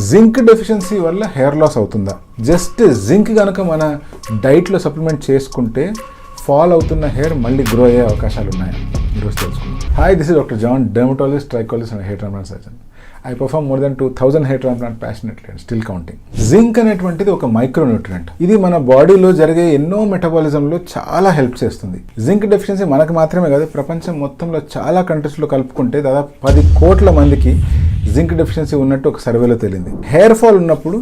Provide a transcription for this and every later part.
Zinc deficiency వల్ల hair loss అవుతుందా? Just zinc కనుక మన డైట్లో సప్లిమెంట్ చేసుకుంటే ఫాల్ అవుతున్న హెయిర్ మళ్ళీ గ్రో అయ్యే అవకాశాలు ఉన్నాయా? ఈరోజు తెలుసుకుందాం. Hi, this is doctor John, dermatologist, trichologist and hair transplant surgeon. I perform more than 2000 hair transplant passionately and still counting. Zinc అనేటువంటిది ఒక మైక్రోన్యూట్రియంట్. ఇది మన బాడీలో జరిగే ఎన్నో మెటబాలిజంలో చాలా హెల్ప్ చేస్తుంది. జింక్ డెఫిషియన్సీ మనకు మాత్రమే కాదు, ప్రపంచం మొత్తంలో చాలా కంట్రీస్లో కలుపుకుంటే దాదాపు 10 కోట్ల మందికి జింక్ డెఫిషియన్సీ ఉన్నట్టు ఒక సర్వేలో తేలింది. హెయిర్ ఫాల్ ఉన్నప్పుడు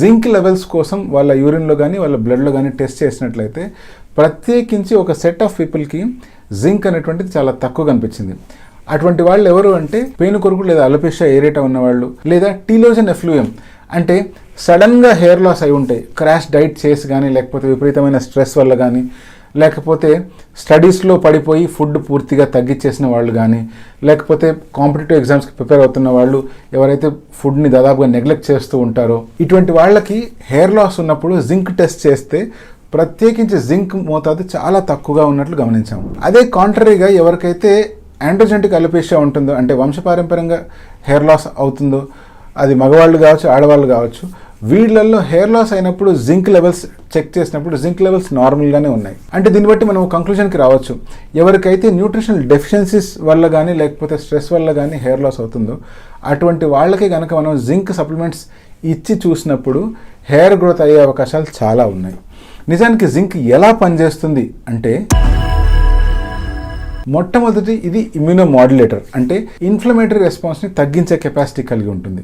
జింక్ లెవెల్స్ కోసం వాళ్ళ యూరిన్లో కానీ వాళ్ళ బ్లడ్లో కానీ టెస్ట్ చేసినట్లయితే ప్రత్యేకించి ఒక సెట్ ఆఫ్ పీపుల్కి జింక్ అనేటువంటిది చాలా తక్కువ కనిపించింది. అటువంటి వాళ్ళు ఎవరు అంటే పేనుకొరుకు లేదా అలోపేషియా ఏరేటా ఉన్నవాళ్ళు, లేదా టీలోజన్ ఎఫ్లూయం అంటే సడన్గా హెయిర్ లాస్ అయి ఉంటాయి, క్రాష్ డైట్ చేసి కానీ, లేకపోతే విపరీతమైన స్ట్రెస్ వల్ల కానీ, లేకపోతే స్టడీస్లో పడిపోయి ఫుడ్ పూర్తిగా తగ్గించేసిన వాళ్ళు కానీ, లేకపోతే కాంపిటేటివ్ ఎగ్జామ్స్కి ప్రిపేర్ అవుతున్న వాళ్ళు ఎవరైతే ఫుడ్ని దాదాపుగా నెగ్లెక్ట్ చేస్తూ ఉంటారో, ఇటువంటి వాళ్ళకి హెయిర్ లాస్ ఉన్నప్పుడు జింక్ టెస్ట్ చేస్తే ప్రత్యేకించి జింక్ మోతాదు చాలా తక్కువగా ఉన్నట్లు గమనించాము. అదే కాంట్రరీగా ఎవరికైతే యాండ్రోజెనిక్ అలోపేషియా ఉంటుందో, అంటే వంశపారంపర్యంగా హెయిర్ లాస్ అవుతుందో, అది మగవాళ్ళు కావచ్చు ఆడవాళ్ళు కావచ్చు, వీళ్ళల్లో హెయిర్ లాస్ అయినప్పుడు జింక్ లెవెల్స్ చెక్ చేసినప్పుడు జింక్ లెవెల్స్ నార్మల్గానే ఉన్నాయి. అంటే దీన్ని బట్టి మనం కంక్లూజన్కి రావచ్చు, ఎవరికైతే న్యూట్రిషనల్ డెఫిషియన్సీస్ వల్ల కానీ లేకపోతే స్ట్రెస్ వల్ల కానీ హెయిర్ లాస్ అవుతుందో అటువంటి వాళ్ళకి కనుక మనం జింక్ సప్లిమెంట్స్ ఇచ్చి చూసినప్పుడు హెయిర్ గ్రోత్ అయ్యే అవకాశాలు చాలా ఉన్నాయి. నిజానికి జింక్ ఎలా పనిచేస్తుంది అంటే, మొట్టమొదటి ఇది ఇమ్యూనో మాడ్యులేటర్, అంటే ఇన్ఫ్లమేటరీ రెస్పాన్స్ని తగ్గించే కెపాసిటీ కలిగి ఉంటుంది.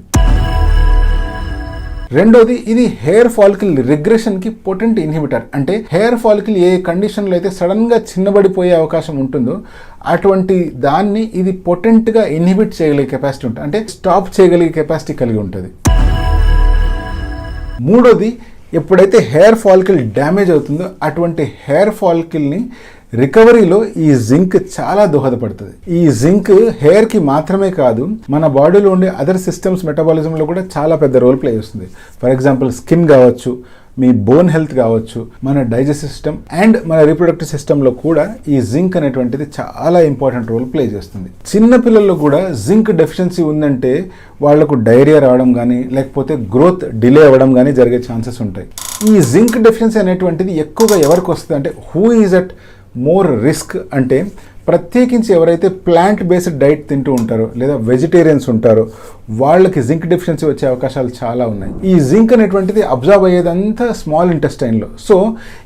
రెండోది ఇది హెయిర్ ఫాలికల్ రిగ్రెషన్కి పొటెంట్ ఇన్హిబిటర్, అంటే హెయిర్ ఫాలికల్ ఏ కండిషన్లో అయితే సడన్గా చిన్నబడిపోయే అవకాశం ఉంటుందో అటువంటి దాన్ని ఇది పొటెంట్గా ఇన్హిబిట్ చేయగలిగే కెపాసిటీ ఉంటుంది, అంటే స్టాప్ చేయగలిగే కెపాసిటీ కలిగి ఉంటుంది. మూడోది ఎప్పుడైతే హెయిర్ ఫాలికల్ డ్యామేజ్ అవుతుందో అటువంటి హెయిర్ ఫాలికల్ని రికవరీలో ఈ జింక్ చాలా దోహదపడుతుంది. ఈ జింక్ హెయిర్కి మాత్రమే కాదు, మన బాడీలో ఉండే అదర్ సిస్టమ్స్ మెటబాలిజంలో కూడా చాలా పెద్ద రోల్ ప్లే చేస్తుంది. ఫర్ ఎగ్జాంపుల్ స్కిన్ కావచ్చు, మీ బోన్ హెల్త్ కావచ్చు, మన డైజెస్టివ్ సిస్టమ్ అండ్ మన రీప్రొడక్టివ్ సిస్టంలో కూడా ఈ జింక్ అనేటువంటిది చాలా ఇంపార్టెంట్ రోల్ ప్లే చేస్తుంది. చిన్న పిల్లల్లో కూడా జింక్ డెఫిషియన్సీ ఉందంటే వాళ్లకు డైరియా రావడం కానీ లేకపోతే గ్రోత్ డిలే అవ్వడం కానీ జరిగే ఛాన్సెస్ ఉంటాయి. ఈ జింక్ డెఫిషియన్సీ అనేటువంటిది ఎక్కువగా ఎవరికి వస్తుంది అంటే, who is at more risk అంటే ప్రత్యేకించి ఎవరైతే ప్లాంట్ బేస్డ్ డైట్ తింటూ ఉంటారో లేదా వెజిటేరియన్స్ ఉంటారో వాళ్ళకి జింక్ డెఫిషియన్సీ వచ్చే అవకాశాలు చాలా ఉన్నాయి. ఈ జింక్ అనేటువంటిది అబ్జర్వ్ అయ్యేదంతా స్మాల్ ఇంటెస్టైన్లో. సో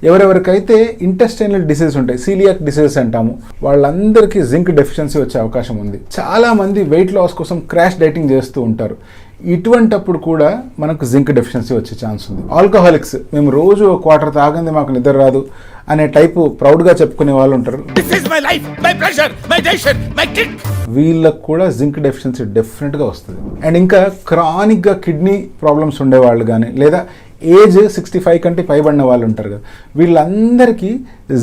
ఎవరెవరికైతే ఇంటెస్టైనల్ డిసీజెస్ ఉంటాయి, సీలియాక్ డిసీజెస్ అంటాము, వాళ్ళందరికీ జింక్ డెఫిషియన్సీ వచ్చే అవకాశం ఉంది. చాలామంది వెయిట్ లాస్ కోసం క్రాష్ డైటింగ్ చేస్తూ ఉంటారు. ఇటువంటప్పుడు కూడా మనకు జింక్ డెఫిషియన్సీ వచ్చే ఛాన్స్ ఉంది. ఆల్కహాలిక్స్, మేము రోజు క్వార్టర్ తాగంది మాకు నిద్ర రాదు అనే టైపు ప్రౌడ్గా చెప్పుకునే వాళ్ళు ఉంటారు. వీళ్ళకు కూడా జింక్ డెఫిషియన్సీ డెఫినెట్గా వస్తుంది. అండ్ ఇంకా క్రానిక్గా కిడ్నీ ప్రాబ్లమ్స్ ఉండేవాళ్ళు కానీ, లేదా ఏజ్ 65 కంటే పైబడిన వాళ్ళు ఉంటారు కదా, వీళ్ళందరికీ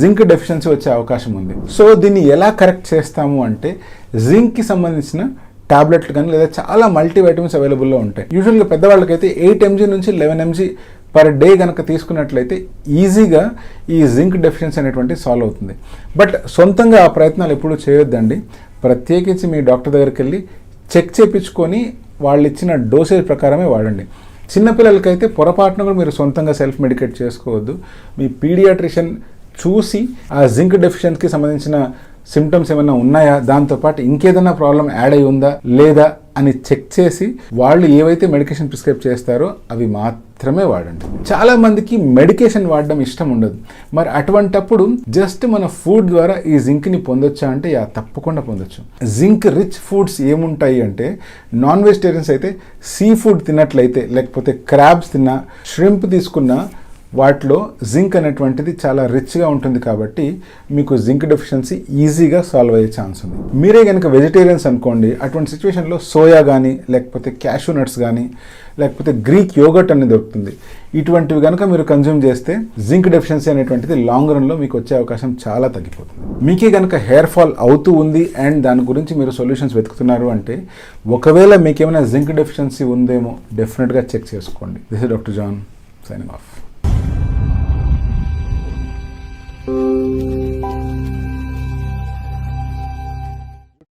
జింక్ డెఫిషియన్సీ వచ్చే అవకాశం ఉంది. సో దీన్ని ఎలా కరెక్ట్ చేస్తాము అంటే, జింక్కి సంబంధించిన టాబ్లెట్లు కానీ లేదా చాలా మల్టీవైటమిన్స్ అవైలబుల్లో ఉంటాయి. యూజువల్గా పెద్దవాళ్ళకైతే 8 mg నుంచి 11 mg పర్ డే కనుక తీసుకున్నట్లయితే ఈజీగా ఈ జింక్ డెఫిషియన్సీ అనేటువంటి సాల్వ్ అవుతుంది. బట్ సొంతంగా ఆ ప్రయత్నాలు ఎప్పుడూ చేయొద్దండి. ప్రత్యేకించి మీ డాక్టర్ దగ్గరికి వెళ్ళి చెక్ చేయించుకొని వాళ్ళు ఇచ్చిన డోసేజ్ ప్రకారమే వాడండి. చిన్నపిల్లలకైతే పొరపాటున కూడా మీరు సొంతంగా సెల్ఫ్ మెడికేట్ చేసుకోవద్దు. మీ పీడియాట్రిషియన్ చూసి ఆ జింక్ డెఫిషియన్సీకి సంబంధించిన సిమ్టమ్స్ ఏమైనా ఉన్నాయా, దాంతోపాటు ఇంకేదైనా ప్రాబ్లం యాడ్ అయి ఉందా లేదా అని చెక్ చేసి వాళ్ళు ఏవైతే మెడికేషన్ ప్రిస్క్రైబ్ చేస్తారో అవి మాత్రమే వాడండి. చాలా మందికి మెడికేషన్ వాడడం ఇష్టం ఉండదు. మరి అటువంటప్పుడు జస్ట్ మన ఫుడ్ ద్వారా ఈ జింక్ని పొందొచ్చా అంటే తప్పకుండా పొందొచ్చు. జింక్ రిచ్ ఫుడ్స్ ఏముంటాయి అంటే, నాన్ వెజిటేరియన్స్ అయితే సీ ఫుడ్ తిన్నట్లయితే, లేకపోతే క్రాబ్స్ తిన్నా, ష్రింప్ తీసుకున్నా వాటిలో జింక్ అనేటువంటిది చాలా రిచ్గా ఉంటుంది. కాబట్టి మీకు జింక్ డెఫిషియన్సీ ఈజీగా సాల్వ్ అయ్యే ఛాన్స్ ఉంది. మీరే కనుక వెజిటేరియన్స్ అనుకోండి, అటువంటి సిచ్యువేషన్లో సోయా కానీ లేకపోతే క్యాషూ నట్స్ కానీ లేకపోతే గ్రీక్ యోగర్ట్ అనేది దొరుకుతుంది. ఇటువంటివి కనుక మీరు కన్జ్యూమ్ చేస్తే జింక్ డెఫిషియన్సీ అనేటువంటిది లాంగ్ రన్లో మీకు వచ్చే అవకాశం చాలా తగ్గిపోతుంది. మీకే కనుక హెయిర్ ఫాల్ అవుతూ ఉంది అండ్ దాని గురించి మీరు సొల్యూషన్స్ వెతుకుతున్నారు అంటే, ఒకవేళ మీకేమైనా జింక్ డెఫిషియన్సీ ఉందేమో డెఫినెట్గా చెక్ చేసుకోండి. This is doctor John signing of.